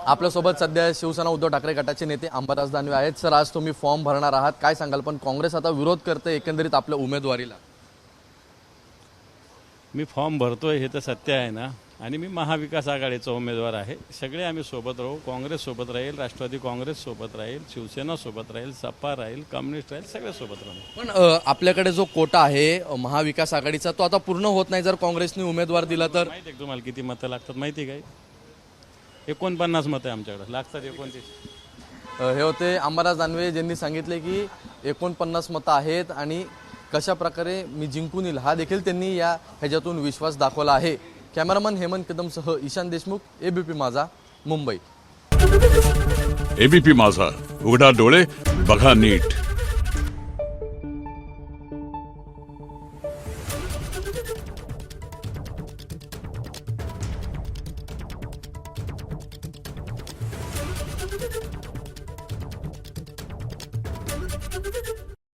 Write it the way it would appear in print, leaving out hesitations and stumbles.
आपल्यासोबत सध्या शिवसेना उद्धव ठाकरे गटाचे नेते अंबादास दानवे आहेत। सर, आज तुम्ही फॉर्म भरणार आहात, काय सांगाल? पण काँग्रेस आता विरोध करते एकंदरीत आपल्या उमेदवारीला। मी फॉर्म भरतोय हे तर सत्य आहे ना, आणि मी महाविकास आघाडीचा उमेदवार आहे। सगळे आम्ही सोबत राहू, काँग्रेस सोबत राहील, राष्ट्रवादी काँग्रेस सोबत राहील, शिवसेना सोबत राहील, सपा राहील, कम्युनिस्ट राहील, सगळे सोबत राहू। पण आपल्याकडे जो कोटा आहे महाविकास आघाडीचा तो आता पूर्ण होत नाही। जर काँग्रेसने उमेदवार दिला तर माहिती आहे तुम्हाला किती मतं लागतात माहिती आहे काय? 49 मतं आहे आमच्याकडे, लागतात 29। हे होते अंबादास दानवे ज्यांनी सांगितले की 49 मतं आहेत आणि कशा प्रकारे मी जिंकून येईल हा देखील त्यांनी या ह्याच्यातून विश्वास दाखवला आहे। कॅमेरामन हेमंत कदमसह ईशान देशमुख, एबीपी माझा, मुंबई। एबीपी माझा, उघडा डोळे बघा नीट।